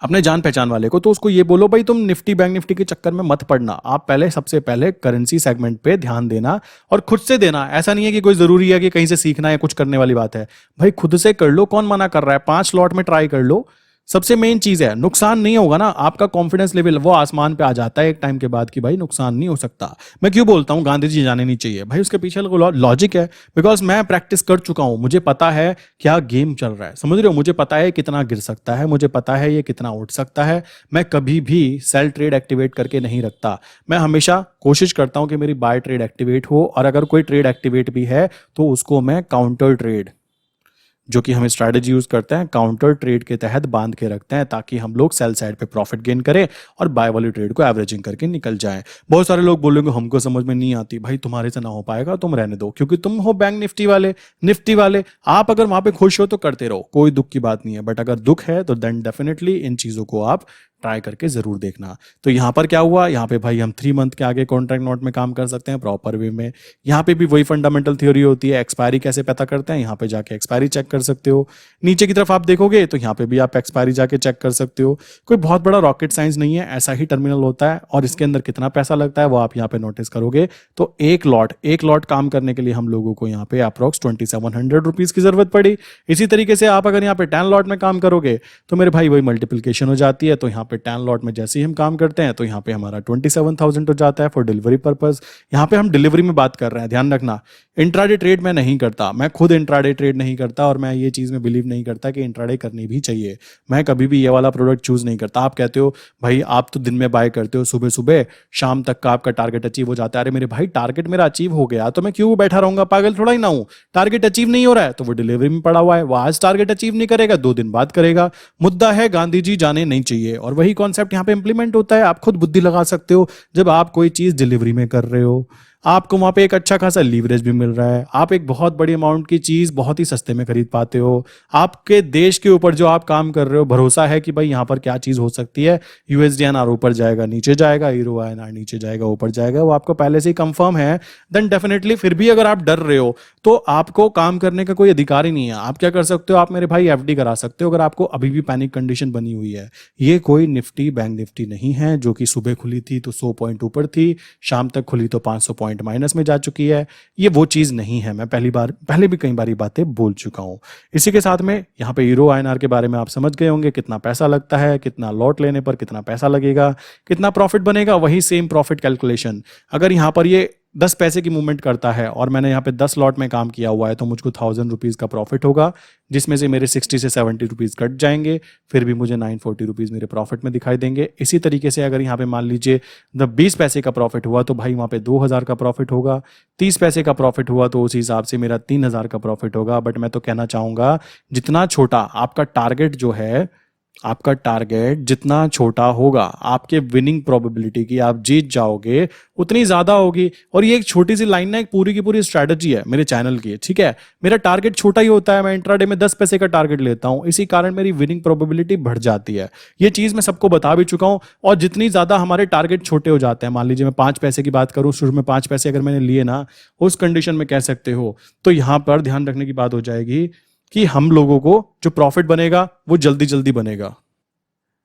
अपने जान पहचान वाले को, तो उसको ये बोलो भाई तुम निफ्टी बैंक निफ्टी के चक्कर में मत पड़ना, आप पहले सबसे पहले करेंसी सेगमेंट पे ध्यान देना, और खुद से देना। ऐसा नहीं है कि कोई जरूरी है कि कहीं से सीखना है, कुछ करने वाली बात है, भाई खुद से कर लो। कौन मना कर रहा है? 5 लॉट में ट्राई कर लो। सबसे मेन चीज है नुकसान नहीं होगा ना, आपका कॉन्फिडेंस लेवल वो आसमान पे आ जाता है एक टाइम के बाद कि भाई नुकसान नहीं हो सकता। मैं क्यों बोलता हूं गांधी जी जाने नहीं चाहिए? भाई उसके पीछे लॉजिक है, बिकॉज मैं प्रैक्टिस कर चुका हूं, मुझे पता है क्या गेम चल रहा है, समझ रहे हो। मुझे पता है कितना गिर सकता है, मुझे पता है ये कितना उठ सकता है। मैं कभी भी सेल ट्रेड एक्टिवेट करके नहीं रखता, मैं हमेशा कोशिश करता हूं कि मेरी बाय ट्रेड एक्टिवेट हो, और अगर कोई ट्रेड एक्टिवेट भी है तो उसको मैं काउंटर ट्रेड, जो कि हम स्ट्रैटेजी यूज करते हैं काउंटर ट्रेड के तहत बांध के रखते हैं ताकि हम लोग सेल साइड पे प्रॉफिट गेन करें और बाय वाली ट्रेड को एवरेजिंग करके निकल जाएं। बहुत सारे लोग बोलेंगे हमको समझ में नहीं आती। भाई तुम्हारे से ना हो पाएगा, तुम रहने दो, क्योंकि तुम हो बैंक निफ्टी वाले। आप अगर वहां पे खुश हो तो करते रहो, कोई दुख की बात नहीं है। बट अगर दुख है तो देन डेफिनेटली इन चीजों को आप ट्राई करके जरूर देखना। तो यहाँ पर क्या हुआ, यहाँ पे भाई हम 3 मंथ के आगे कॉन्ट्रैक्ट नोट में काम कर सकते हैं प्रॉपर वे में। यहाँ पे भी वही फंडामेंटल थ्योरी होती है, एक्सपायरी कैसे पता करते हैं, यहाँ पे जाके एक्सपायरी चेक कर सकते हो। नीचे की तरफ आप देखोगे तो यहाँ पे भी आप एक्सपायरी जाके चेक कर सकते हो। कोई बहुत बड़ा रॉकेट साइंस नहीं है, ऐसा ही टर्मिनल होता है। और इसके अंदर कितना पैसा लगता है वो आप यहाँ पे नोटिस करोगे। तो एक लॉट काम करने के लिए हम लोगों को यहाँ पे अप्रोक्स 2700 रुपीज की जरूरत पड़ी। इसी तरीके से आप अगर यहाँ पे 10 लॉट में काम करोगे तो मेरे भाई वही मल्टीप्लीकेशन हो जाती है। तो यहाँ पे 10 लॉट में जैसे ही हम काम करते हैं तो यहाँ पे हमारा 27,000 हो जाता है फॉर डिलीवरी पर्पस। यहाँ पे हम डिलीवरी में बात कर रहे हैं, ध्यान रखना। इंट्राडे ट्रेड मैं नहीं करता, मैं खुद इंट्राडे ट्रेड नहीं करता और मैं ये चीज में बिलीव नहीं करता कि इंट्राडे करनी भी चाहिए। मैं कभी भी ये वाला प्रोडक्ट चूज नहीं करता। आप कहते हो भाई आप तो दिन में बाय करते हो, सुबह सुबह शाम तक का आपका टारगेट अचीव हो जाता है। अरे मेरे भाई टारगेट मेरा अचीव हो गया तो मैं क्यों बैठा रहूंगा, पागल थोड़ा ही ना हूं। टारगेट अचीव नहीं हो रहा है तो वो डिलीवरी में पड़ा हुआ है, वो आज टारगेट अचीव नहीं करेगा 2 दिन बाद करेगा। मुद्दा है गांधी जी जाने नहीं चाहिए। और वही कॉन्सेप्ट यहाँ पे इंप्लीमेंट होता है। आप खुद बुद्धि लगा सकते हो जब आप कोई चीज डिलीवरी में कर रहे हो, आपको वहां पे एक अच्छा खासा लीवरेज भी मिल रहा है, आप एक बहुत बड़ी अमाउंट की चीज बहुत ही सस्ते में खरीद पाते हो। आपके देश के ऊपर जो आप काम कर रहे हो भरोसा है कि भाई यहाँ पर क्या चीज हो सकती है। यूएसडीएनआर ऊपर जाएगा नीचे जाएगा, यूरो आईएनआर नीचे जाएगा ऊपर जाएगा, वो आपको पहले से ही कंफर्म है। देन डेफिनेटली फिर भी अगर आप डर रहे हो तो आपको काम करने का कोई अधिकार ही नहीं है। आप क्या कर सकते हो, आप मेरे भाई एफडी करा सकते हो अगर आपको अभी भी पैनिक कंडीशन बनी हुई है। ये कोई निफ्टी बैंक निफ्टी नहीं है जो कि सुबह खुली थी तो 100 पॉइंट ऊपर थी, शाम तक खुली तो 500 पॉइंट माइनस में जा चुकी है। ये वो चीज नहीं है। मैं पहले भी कई बार बातें बोल चुका हूं। इसी के साथ में यहाँ पे यूरो आईएनआर के बारे में आप समझ गए होंगे, कितना पैसा लगता है, कितना लॉट लेने पर कितना पैसा लगेगा, कितना प्रॉफिट बनेगा। वही सेम प्रॉफिट कैलकुलेशन अगर यहाँ पर ये 10 पैसे की मूवमेंट करता है और मैंने यहाँ पे 10 लॉट में काम किया हुआ है तो मुझको 1000 रुपीज का प्रॉफिट होगा, जिसमें से मेरे 60 से 70 रुपीज कट जाएंगे, फिर भी मुझे 940 रुपीज मेरे प्रॉफिट में दिखाई देंगे। इसी तरीके से अगर यहाँ पे मान लीजिए 20 पैसे का प्रॉफिट हुआ तो भाई वहाँ पे 2000 का प्रॉफिट होगा। 30 पैसे का प्रॉफिट हुआ तो उस हिसाब से मेरा 3000 का प्रॉफिट होगा। बट मैं तो कहना चाहूंगा जितना छोटा आपका टारगेट जो है, आपका टारगेट जितना छोटा होगा आपके विनिंग प्रोबेबिलिटी की आप जीत जाओगे उतनी ज्यादा होगी। और ये एक छोटी सी लाइन ना, एक पूरी की पूरी स्ट्रैटेजी है मेरे चैनल की, ठीक है। मेरा टारगेट छोटा ही होता है, मैं इंट्राडे में 10 पैसे का टारगेट लेता हूं, इसी कारण मेरी विनिंग प्रोबेबिलिटी बढ़ जाती है। ये चीज मैं सबको बता भी चुका हूं। और जितनी ज्यादा हमारे टारगेट छोटे हो जाते हैं, मान लीजिए मैं 5 पैसे की बात करूं, शुरू में 5 पैसे अगर मैंने लिए ना, उस कंडीशन में कह सकते हो, तो यहां पर ध्यान रखने की बात हो जाएगी कि हम लोगों को जो प्रॉफिट बनेगा वो जल्दी जल्दी बनेगा।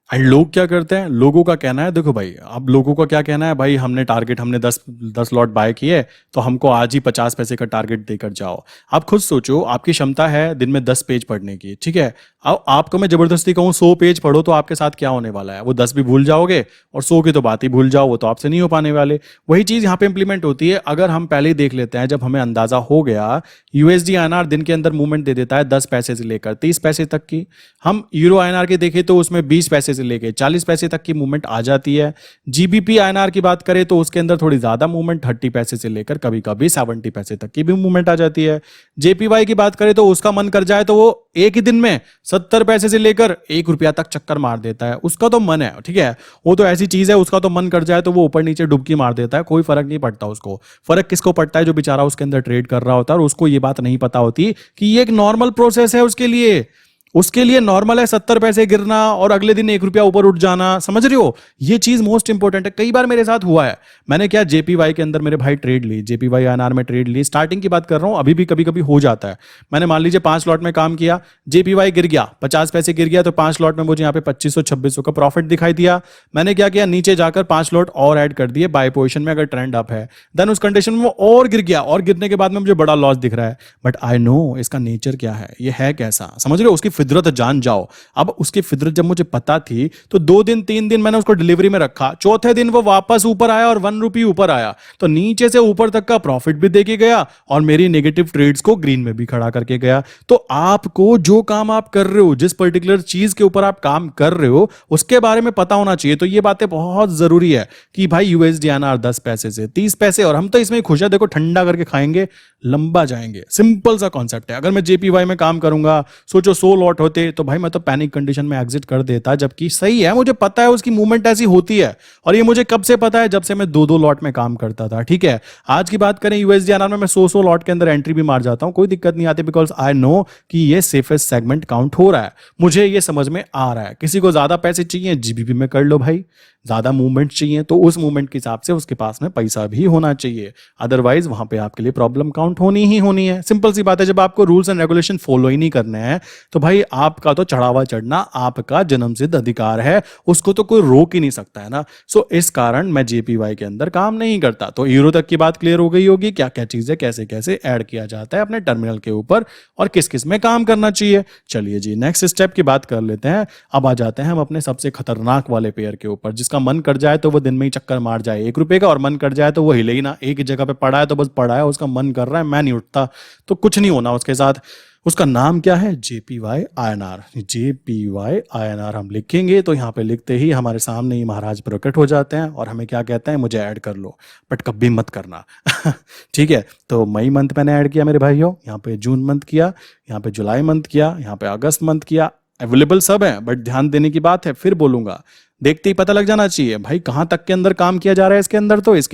एंड लोग क्या करते हैं, लोगों का कहना है, देखो भाई अब लोगों का क्या कहना है, भाई हमने 10 लॉट बाय किए तो हमको आज ही 50 पैसे का टारगेट देकर जाओ। आप खुद सोचो, आपकी क्षमता है दिन में 10 पेज पढ़ने की, ठीक है। अब आपको मैं जबरदस्ती कहूँ 100 पेज पढ़ो तो आपके साथ क्या होने वाला है, वो 10 भी भूल जाओगे और 100 की तो बात ही भूल जाओ, वो तो आपसे नहीं हो पाने वाले। वही चीज यहाँ पे इंप्लीमेंट होती है। अगर हम पहले ही देख लेते हैं, जब हमें अंदाजा हो गया यूएसडी आईएनआर दिन के अंदर मूवमेंट दे देता है 10 पैसे से लेकर 30 पैसे तक की, हम यूरो आईएनआर के देखें तो उसमें 20 पैसे से लेकर 40 पैसे तक की मूवमेंट आ जाती है। जीबीपी आईएनआर की बात करें तो उसके अंदर थोड़ी ज्यादा मूवमेंट 30 पैसे से लेकर कभी कभी 70 पैसे तक की भी मूवमेंट आ जाती है। जेपीवाई की बात करें तो उसका मन कर जाए तो वो एक ही दिन में 70 पैसे से लेकर 1 रुपया तक चक्कर मार देता है। उसका तो मन है, ठीक है, वो तो ऐसी चीज है, उसका तो मन कर जाए तो वो ऊपर नीचे डुबकी मार देता है, कोई फर्क नहीं पड़ता उसको। फर्क किसको पड़ता है, जो बेचारा उसके अंदर ट्रेड कर रहा होता है और उसको ये बात नहीं पता होती कि ये एक नॉर्मल प्रोसेस है उसके लिए नॉर्मल है 70 पैसे गिरना और अगले दिन 1 रुपया ऊपर उठ जाना। समझ रहे हो, ये चीज मोस्ट इंपॉर्टेंट है। कई बार मेरे साथ हुआ है, मैंने क्या जेपीवाई के अंदर मेरे भाई ट्रेड ली, जेपीवाई आईएनआर में ट्रेड ली, स्टार्टिंग की बात कर रहा हूं, अभी भी कभी कभी हो जाता है। मैंने मान लीजिए 5 लॉट में काम किया, जेपीवाई गिर गया 50 पैसे गिर गया तो 5 लॉट में मुझे यहाँ पे 2500-2600 का प्रॉफिट दिखाई दिया। मैंने क्या किया, नीचे जाकर 5 लॉट और ऐड कर दिए बाय पोजिशन में, अगर ट्रेंड अप है। देन उस कंडीशन में वो और गिर गया और गिरने के बाद में मुझे बड़ा लॉस दिख रहा है। बट आई नो इसका नेचर क्या है, ये है कैसा, समझ रहे हो, उसकी फितरत जान जाओ। अब उसकी फितरत जब मुझे पता थी तो 2 दिन 3 दिन मैंने उसको डिलीवरी में रखा, चौथे दिन वो वापस ऊपर आया और 1 रुपी ऊपर आया, तो नीचे से ऊपर तक का प्रॉफिट भी देके गया और मेरी नेगेटिव ट्रेड्स को ग्रीन में भी खड़ा करके गया। तो आपको जो काम आप कर रहे हो, जिस पर्टिकुलर चीज के ऊपर आप काम कर रहे हो, उसके बारे में पता होना चाहिए। तो ये बातें बहुत जरूरी है कि भाई यूएसडी आना 10 पैसे से 30 पैसे, और हम तो इसमें खुश है, देखो ठंडा करके खाएंगे, लंबा जाएंगे। सिंपल सा कॉन्सेप्ट है। अगर मैं जेपीवाई में काम करूंगा, सोचो 100 लॉट होते तो भाई मैं तो पैनिक कंडीशन में एग्जिट कर देता, जबकि सही है, मुझे पता है उसकी मूवमेंट ऐसी होती है। और ये मुझे कब से पता है? जब से मैं 2-2 लॉट में काम करता था। ठीक है, आज की बात करें यूएसडी आना में मैं 100 लॉट के अंदर एंट्री भी मार जाता हूं, कोई दिक्कत नहीं आती, बिकॉज आई नो कि ये सेफेस्ट सेगमेंट काउंट हो रहा है, मुझे ये समझ में आ रहा है। किसी को ज्यादा पैसे चाहिए, जीबीपी में कर लो भाई, ज्यादा मूवमेंट चाहिए तो उस मूवमेंट के हिसाब से उसके पास में पैसा भी होना चाहिए, अदरवाइज वहां पे आपके लिए प्रॉब्लम काउंट होनी ही होनी है। सिंपल सी बात है, जब आपको रूल्स एंड रेगुलेशन फॉलो ही नहीं करने हैं तो भाई आपका तो चढ़ावा चढ़ना आपका जन्मसिद्ध अधिकार है, उसको तो कोई रोक ही नहीं सकता है ना। सो इस कारण मैं जेपीवाई के अंदर काम नहीं करता। तो यूरो तक की बात क्लियर हो गई होगी, क्या क्या चीजें कैसे कैसे ऐड किया जाता है अपने टर्मिनल के ऊपर और किस किस में काम करना चाहिए। चलिए जी नेक्स्ट स्टेप की बात कर लेते हैं। अब आ जाते हैं हम अपने सबसे खतरनाक वाले पेयर के ऊपर, जिसका मन कर जाए तो वो दिन में ही चक्कर मार जाए 1 रुपए का, और मन कर जाए तो वो हिले ही ना, एक ही जगह पे पड़ा है तो बस पड़ा है, उसका मन कर रहा है मैं नहीं उठता, तो कुछ नहीं होना उसके साथ। उसका नाम क्या है? JPY INR. जेपीवाई आईएनआर हम लिखेंगे तो यहाँ पे लिखते ही हमारे सामने ही महाराज प्रकट हो जाते हैं और हमें क्या कहते हैं, मुझे ऐड कर लो, बट कभी मत करना। ठीक है, तो मई मंथ मैंने ऐड किया मेरे भाइयों, यहाँ पे जून मंथ किया, यहाँ पे जुलाई मंथ किया, यहाँ पे अगस्त मंथ किया, अवेलेबल सब है, बट ध्यान देने की बात है, फिर बोलूंगा, देखते ही पता लग जाना चाहिए भाई कहां तक के अंदर काम किया जा रहा है। इसके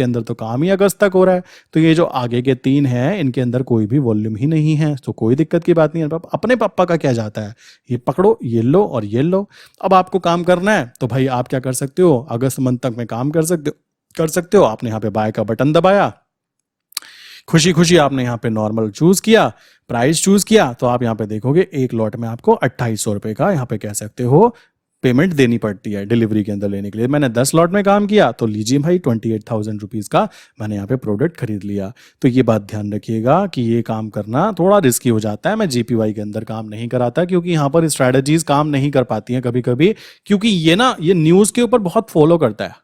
अंदर तो काम ही अगस्त तक हो रहा है, तो ये जो आगे के 3 हैं इनके अंदर कोई भी वॉल्यूम ही नहीं है, तो कोई दिक्कत की बात नहीं है। अपने पापा का क्या जाता है, ये पकड़ो, ये लो और ये लो। अब आपको काम करना है तो भाई आप क्या कर सकते हो, अगस्त मंथ तक में काम कर सकते हो। आपने यहाँ पे बाय का बटन दबाया, खुशी खुशी आपने यहाँ पे नॉर्मल चूज किया, प्राइस चूज किया, तो आप यहाँ पे देखोगे एक लॉट में आपको 2800 रुपए का यहाँ पे कह सकते हो पेमेंट देनी पड़ती है डिलीवरी के अंदर लेने के लिए। मैंने 10 लॉट में काम किया तो लीजिए भाई 28,000 रुपीज का मैंने यहाँ पे प्रोडक्ट खरीद लिया। तो ये बात ध्यान रखिएगा कि ये काम करना थोड़ा रिस्की हो जाता है। मैं जीपीवाई के अंदर काम नहीं कराता क्योंकि यहाँ पर स्ट्रैटेजीज काम नहीं कर पाती हैं कभी कभी, क्योंकि ये न्यूज के ऊपर बहुत फॉलो करता है।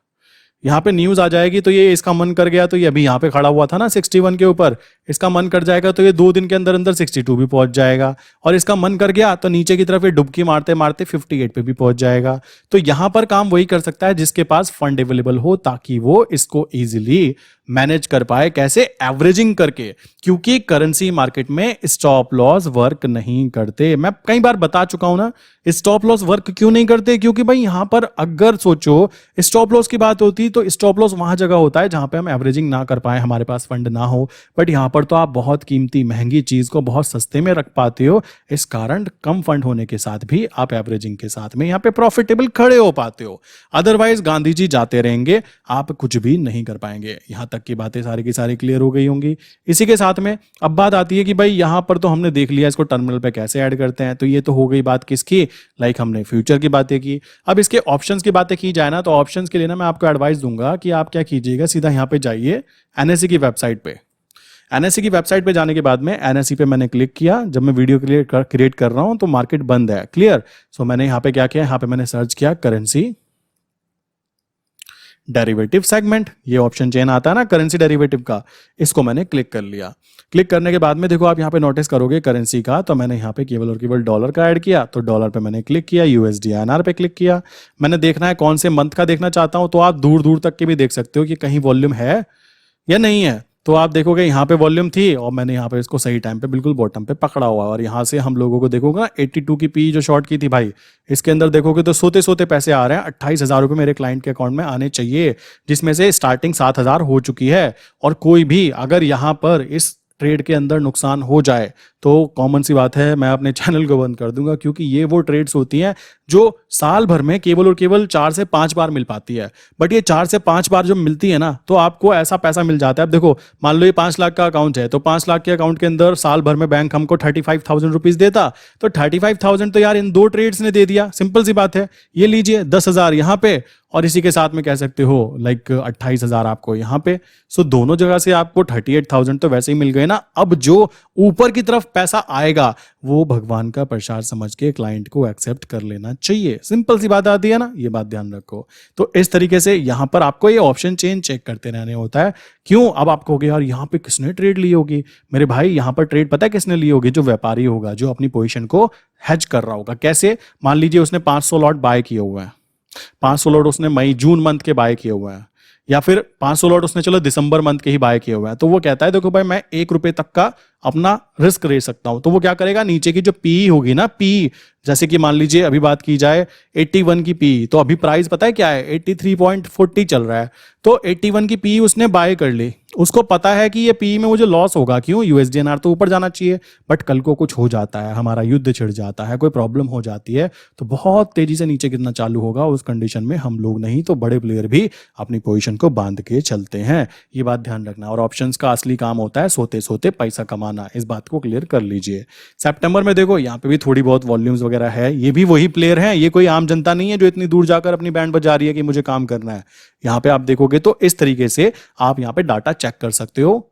यहाँ पे न्यूज आ जाएगी तो ये इसका मन कर गया तो ये अभी यहाँ पे खड़ा हुआ था ना 61 के ऊपर, इसका मन कर जाएगा तो ये 2 दिन के अंदर अंदर 62 भी पहुंच जाएगा, और इसका मन कर गया तो नीचे की तरफ ये डुबकी मारते मारते 58 पे भी पहुंच जाएगा। तो यहां पर काम वही कर सकता है जिसके पास फंड अवेलेबल हो, ताकि वो इसको इजिली मैनेज कर पाए। कैसे? एवरेजिंग करके, क्योंकि करेंसी मार्केट में स्टॉप लॉस वर्क नहीं करते। मैं कई बार बता चुका हूं ना, स्टॉप लॉस वर्क क्यों नहीं करते, क्योंकि भाई यहां पर अगर सोचो स्टॉप लॉस की बात होती तो स्टॉप लॉस वहां जगह होता है जहां पे हम एवरेजिंग ना कर पाए, हमारे पास फंड ना हो, बट यहां पर तो आप बहुत कीमती महंगी चीज को बहुत सस्ते में रख पाते हो, इस कारण कम फंड होने के साथ भी आप एवरेजिंग के साथ में यहां पे प्रॉफिटेबल खड़े हो पाते हो। अदरवाइज गांधी जी जाते रहेंगे, आप कुछ भी नहीं कर पाएंगे। यहां तक की बातें सारी की सारी क्लियर हो गई होंगी। इसी के साथ में अब बात आती है कि भाई यहां पर तो हमने देख लिया इसको टर्मिनल पे कैसे ऐड करते हैं, तो ये तो हो गई बात किसकी, लाइक हमने फ्यूचर की बातें की। अब इसके ऑप्शंस की बातें की जाए ना, तो ऑप्शंस के लिए ना मैं आपको एडवाइस दूंगा कि आप क्या कीजिएगा, सीधा यहां पे जाइए एनएससी की वेबसाइट पे। एनएससी की वेबसाइट पे जाने के बाद में एनएससी पे मैंने क्लिक किया। जब मैं वीडियो क्रिएट कर रहा हूं तो मार्केट बंद है, क्लियर। सो मैंने यहाँ पे क्या किया, यहाँ पे मैंने सर्च किया करेंसी डेरिवेटिव सेगमेंट, ये ऑप्शन चेन आता है ना करेंसी डेरिवेटिव का, इसको मैंने क्लिक कर लिया। क्लिक करने के बाद में देखो आप यहाँ पे नोटिस करोगे करेंसी का, तो मैंने यहाँ पे केवल और केवल डॉलर का ऐड किया, तो डॉलर पे मैंने क्लिक किया, यूएसडी आईएनआर पे क्लिक किया। मैंने देखना है कौन से मंथ का देखना चाहता हूं, तो आप दूर दूर तक के भी देख सकते हो कि कहीं वॉल्यूम है या नहीं है। तो आप देखोगे यहाँ पे वॉल्यूम थी और मैंने यहाँ पे इसको सही टाइम पे बिल्कुल बॉटम पे पकड़ा हुआ है, और यहाँ से हम लोगों को देखोगे ना 82 की पी जो शॉर्ट की थी भाई, इसके अंदर देखोगे तो सोते सोते पैसे आ रहे हैं। 28,000 रुपये मेरे क्लाइंट के अकाउंट में आने चाहिए, जिसमें से स्टार्टिंग 7,000 हो चुकी है। और कोई भी अगर यहाँ पर इस ट्रेड के अंदर नुकसान हो जाए तो कॉमन सी बात है, मैं अपने चैनल को बंद कर दूंगा, क्योंकि ये वो ट्रेड्स होती हैं जो साल भर में केवल और केवल 4 से 5 बार मिल पाती है। बट ये 4 से 5 बार जो मिलती है ना, तो आपको ऐसा पैसा मिल जाता है। अब देखो मान लो ये 5 लाख का अकाउंट है, तो 5 लाख के अकाउंट के अंदर साल भर में बैंक हमको 35,000 रुपीज देता, तो 35,000 तो यार इन 2 ट्रेड्स ने दे दिया। सिंपल सी बात है, ये लीजिए 10,000 यहाँ पे और इसी के साथ में कह सकते हो लाइक 28,000 आपको यहाँ पे। सो दोनों जगह से आपको 38,000 तो वैसे ही मिल गए ना। अब जो ऊपर की तरफ पैसा आएगा वो भगवान का प्रसाद समझ के क्लाइंट को एक्सेप्ट कर लेना चाहिए। सिंपल सी बात आती है ना, ये बात ध्यान रखो। तो इस तरीके से यहाँ पर आपको ये ऑप्शन चेन चेक करते रहने होता है। क्यों? अब आप कहोगे यार यहाँ पे किसने ट्रेड ली होगी? मेरे भाई यहाँ पर ट्रेड पता है किसने ली होगी? जो व्यापारी होगा, जो अपनी पोजीशन को हेज कर रहा होगा। कैसे? मान लीजिए उसने 500 लॉट बाय किए हुए हैं, 500 लॉट उसने मई जून मंथ के बाय किए हुए हैं, या फिर 500 लॉट उसने चलो दिसंबर मंथ के ही बाय किए हुए हैं। तो वो कहता है देखो भाई मैं 1 रुपए तक का अपना रिस्क ले सकता हूं। तो वो क्या करेगा, नीचे की जो पी होगी ना, पी जैसे कि मान लीजिए अभी बात की जाए 81 की पी, तो अभी प्राइस पता है क्या है, 83.40 चल रहा है। तो 81 की पी उसने बाय कर ली। उसको पता है कि ये पी में मुझे लॉस होगा। क्यों? यूएसडीएनआर तो ऊपर जाना चाहिए, बट कल को कुछ हो जाता है, हमारा युद्ध छिड़ जाता है, कोई प्रॉब्लम हो जाती है, तो बहुत तेजी से नीचे गिरना चालू होगा। उस कंडीशन में हम लोग नहीं तो बड़े प्लेयर भी अपनी पोजीशन को बांध के चलते हैं। ये बात ध्यान रखना। और ऑप्शंस का असली काम होता है सोते सोते पैसा कमाना। इस बात को क्लियर कर लीजिए। सितंबर में देखो यहाँ पे भी थोड़ी बहुत वॉल्यूम्स वगैरह है। ये भी वही प्लेयर हैं, ये कोई आम जनता नहीं है जो इतनी दूर जाकर अपनी बैंड बजा रही है कि मुझे काम करना है। यहाँ पे आप देखोगे तो इस तरीके से आप यहाँ पे डाटा चेक कर सकते हो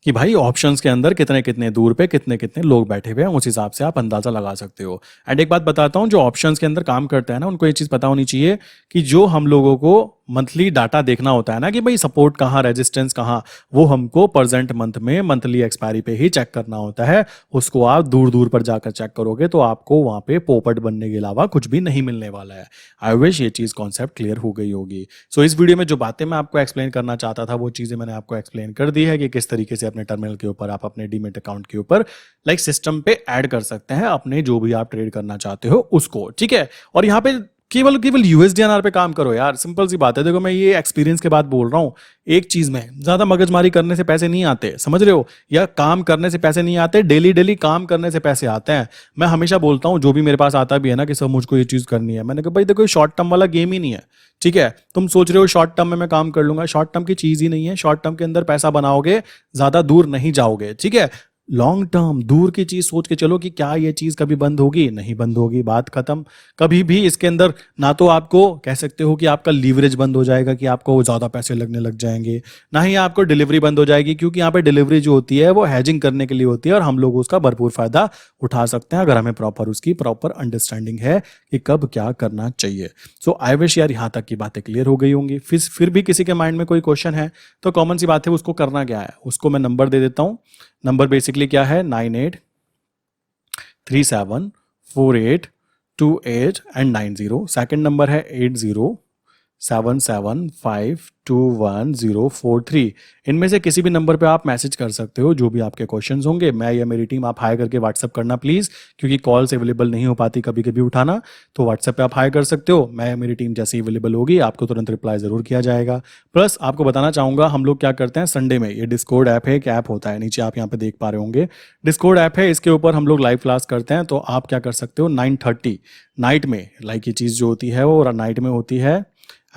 कि भाई ऑप्शंस के अंदर कितने कितने दूर पे कितने कितने लोग बैठे हुए हैं। उस हिसाब से आप अंदाजा लगा सकते हो। एंड एक बात बताता हूं, जो ऑप्शंस के अंदर काम करते हैं ना, उनको ये चीज पता होनी चाहिए कि जो हम लोगों को मंथली डाटा देखना होता है ना कि भाई सपोर्ट कहाँ, रेजिस्टेंस कहाँ, वो हमको प्रेजेंट मंथ में मंथली एक्सपायरी पे ही चेक करना होता है। उसको आप दूर दूर पर जाकर चेक करोगे तो आपको वहां पे पोपट बनने के अलावा कुछ भी नहीं मिलने वाला है। आई विश ये चीज कॉन्सेप्ट क्लियर हो गई होगी। सो इस वीडियो में जो बातें मैं आपको एक्सप्लेन करना चाहता था वो चीजें मैंने आपको एक्सप्लेन कर दी है कि किस तरीके से अपने टर्मिनल के ऊपर आप अपने डीमेट अकाउंट के ऊपर लाइक सिस्टम पे ऐड कर सकते हैं अपने जो भी आप ट्रेड करना चाहते हो उसको। ठीक है, और यहाँ पे केवल केवल यूएसडीएनआर पे काम करो यार। सिंपल सी बात है। देखो मैं ये एक्सपीरियंस के बाद बोल रहा हूँ, एक चीज में ज्यादा मगजमारी करने से पैसे नहीं आते, समझ रहे हो, या काम करने से पैसे नहीं आते, डेली डेली काम करने से पैसे आते हैं। मैं हमेशा बोलता हूँ, जो भी मेरे पास आता भी है ना कि सर मुझको ये चीज करनी है, मैंने कहा भाई देखो शॉर्ट टर्म वाला गेम ही नहीं है। ठीक है, तुम सोच रहे हो शॉर्ट टर्म में मैं काम कर लूंगा, शॉर्ट टर्म की चीज ही नहीं है। शॉर्ट टर्म के अंदर पैसा बनाओगे, ज्यादा दूर नहीं जाओगे। ठीक है, लॉन्ग टर्म दूर की चीज सोच के चलो कि क्या ये चीज कभी बंद होगी, नहीं बंद होगी, बात खत्म। कभी भी इसके अंदर ना तो आपको कह सकते हो कि आपका लीवरेज बंद हो जाएगा कि आपको ज्यादा पैसे लगने लग जाएंगे, ना ही आपको डिलीवरी बंद हो जाएगी, क्योंकि यहाँ पे डिलीवरी जो होती है वो हैजिंग करने के लिए होती है और हम लोग उसका भरपूर फायदा उठा सकते हैं अगर हमें उसकी प्रॉपर अंडरस्टैंडिंग है कि कब क्या करना चाहिए। सो आई विश यार यहाँ तक की बातें क्लियर हो गई होंगी। फिर भी किसी के माइंड में कोई क्वेश्चन है तो कॉमन सी बात है, उसको करना क्या है, उसको मैं नंबर दे देता हूँ। नंबर बेसिकली क्या है, 98374828 एंड 90। सेकंड नंबर है 8077521043। इनमें से किसी भी नंबर पे आप मैसेज कर सकते हो जो भी आपके क्वेश्चंस होंगे। मैं या मेरी टीम, आप हाई करके व्हाट्सअप करना प्लीज, क्योंकि कॉल्स अवेलेबल नहीं हो पाती कभी कभी उठाना, तो व्हाट्सएप पे आप हाई कर सकते हो। मैं या मेरी टीम जैसे ही अवेलेबल होगी आपको तुरंत रिप्लाई जरूर किया जाएगा। प्लस आपको बताना चाहूंगा हम लोग क्या करते हैं संडे में, ये डिस्कॉर्ड ऐप है, एक ऐप होता है, नीचे आप यहाँ पे देख पा रहे होंगे, डिस्कॉर्ड ऐप है, इसके ऊपर हम लोग लाइव क्लास करते हैं। तो आप क्या कर सकते हो, 9:30 नाइट में, लाइक ये चीज़ जो होती है वो नाइट में होती है,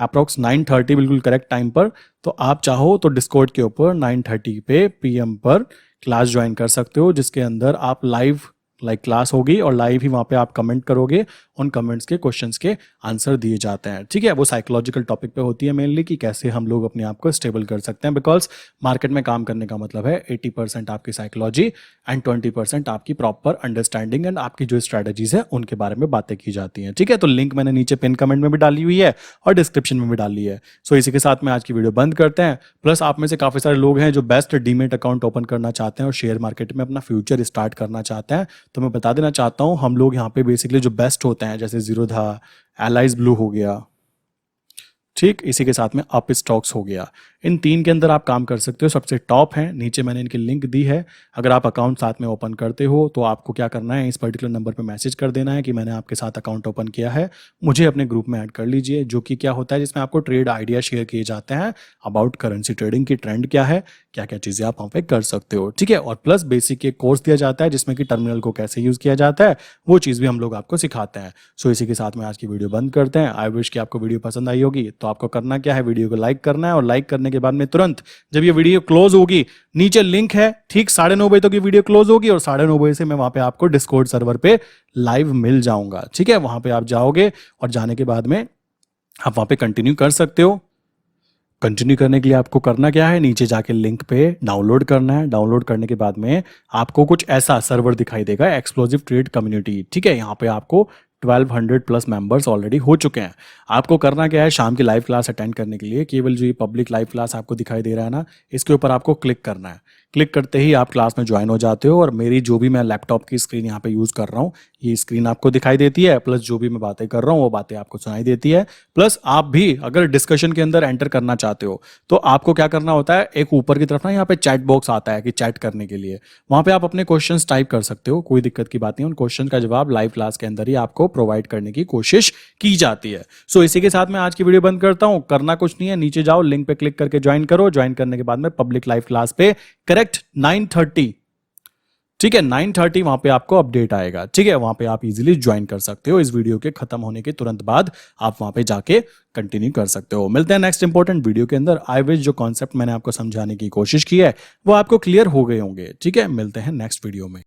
अप्रोक्स 9:30 बिल्कुल करेक्ट टाइम पर। तो आप चाहो तो डिस्कॉर्ड के ऊपर 9:30 पे PM पर क्लास ज्वाइन कर सकते हो, जिसके अंदर आप लाइव क्लास होगी और लाइव ही वहाँ पे आप कमेंट करोगे, उन कमेंट्स के क्वेश्चंस के आंसर दिए जाते हैं। ठीक है, वो साइकोलॉजिकल टॉपिक पे होती है मेनली कि कैसे हम लोग अपने आप को स्टेबल कर सकते हैं, बिकॉज मार्केट में काम करने का मतलब है 80% आपकी साइकोलॉजी एंड 20% आपकी प्रॉपर अंडरस्टैंडिंग एंड आपकी जो स्ट्रैटेजीज है उनके बारे में बातें की जाती हैं। ठीक है, तो लिंक मैंने नीचे पिन कमेंट में भी डाली हुई है और डिस्क्रिप्शन में भी डाली है। सो इसी के साथ में आज की वीडियो बंद करते हैं। प्लस आप में से काफी सारे लोग हैं जो बेस्ट डीमेट अकाउंट ओपन करना चाहते हैं और शेयर मार्केट में अपना फ्यूचर स्टार्ट करना चाहते हैं। तो मैं बता देना चाहता हूं, हम लोग यहाँ पे बेसिकली जो बेस्ट होते हैं, जैसे जीरोधा, एलाइज ब्लू हो गया, ठीक, इसी के साथ में अप स्टॉक्स हो गया, इन 3 के अंदर आप काम कर सकते हो। सबसे टॉप है, नीचे मैंने इनकी लिंक दी है। अगर आप अकाउंट साथ में ओपन करते हो तो आपको क्या करना है, इस पर्टिकुलर नंबर पे मैसेज कर देना है कि मैंने आपके साथ अकाउंट ओपन किया है, मुझे अपने ग्रुप में ऐड कर लीजिए। जो कि क्या होता है, जिसमें आपको ट्रेड आइडिया शेयर किए जाते हैं अबाउट करेंसी ट्रेडिंग की ट्रेंड क्या है, क्या क्या चीज़ें आप वहाँ पे कर सकते हो। ठीक है, और प्लस बेसिक एक कोर्स दिया जाता है जिसमें कि टर्मिनल को कैसे यूज़ किया जाता है, वो चीज़ भी हम लोग आपको सिखाते हैं। सो इसी के साथ में आज की वीडियो बंद करते हैं। आई विश कि आपको वीडियो पसंद आई होगी। तो आपको करना क्या है, वीडियो को लाइक करना है और लाइक करने के बाद में तुरंत जब ये वीडियो क्लोज होगी, नीचे लिंक है, ठीक 9:30 बजे तक ये वीडियो क्लोज होगी और 9:30 बजे से मैं वहां पे आपको डिस्कॉर्ड सर्वर पे लाइव मिल जाऊंगा। ठीक है, वहां पे आप जाओगे और जाने के बाद में आप वहां पे कंटिन्यू कर सकते हो। कंटिन्यू करने के लिए आपको करना क्या है, नीचे जाके लिंक पे डाउनलोड करना है। डाउनलोड करने के बाद में आपको कुछ ऐसा सर्वर दिखाई देगा, एक्सप्लोसिव ट्रेड कम्युनिटी। ठीक है, यहाँ पे आपको 1200 प्लस मेंबर्स ऑलरेडी हो चुके हैं। आपको करना क्या है, शाम की लाइव क्लास अटेंड करने के लिए केवल जो ये पब्लिक लाइव क्लास आपको दिखाई दे रहा है ना, इसके ऊपर आपको क्लिक करना है। क्लिक करते ही आप क्लास में ज्वाइन हो जाते हो और मेरी जो भी मैं लैपटॉप की स्क्रीन यहाँ पे यूज़ कर रहा हूँ, ये स्क्रीन आपको दिखाई देती है, प्लस जो भी मैं बातें कर रहा हूँ वो बातें आपको सुनाई देती है। प्लस आप भी अगर डिस्कशन के अंदर एंटर करना चाहते हो तो आपको क्या करना होता है, एक ऊपर की तरफ ना यहाँ पे चैट बॉक्स आता है कि चैट करने के लिए, वहां पे आप अपने क्वेश्चंस टाइप कर सकते हो, कोई दिक्कत की बात नहीं। उन क्वेश्चन का जवाब लाइव क्लास के अंदर ही आपको प्रोवाइड करने की कोशिश की जाती है। सो इसी के साथ मैं आज की वीडियो बंद करता हूं। करना कुछ नहीं है, नीचे जाओ, लिंक पे क्लिक करके ज्वाइन करो। ज्वाइन करने के बाद में पब्लिक लाइव क्लास पे करेक्ट 9:30, ठीक है 9:30 वहां पे आपको अपडेट आएगा। ठीक है, वहां पे आप इजीली ज्वाइन कर सकते हो। इस वीडियो के खत्म होने के तुरंत बाद आप वहां पे जाके कंटिन्यू कर सकते हो। मिलते हैं नेक्स्ट इंपॉर्टेंट वीडियो के अंदर। आई विश जो कॉन्सेप्ट मैंने आपको समझाने की कोशिश की है वो आपको क्लियर हो गए होंगे। ठीक है, मिलते हैं नेक्स्ट वीडियो में।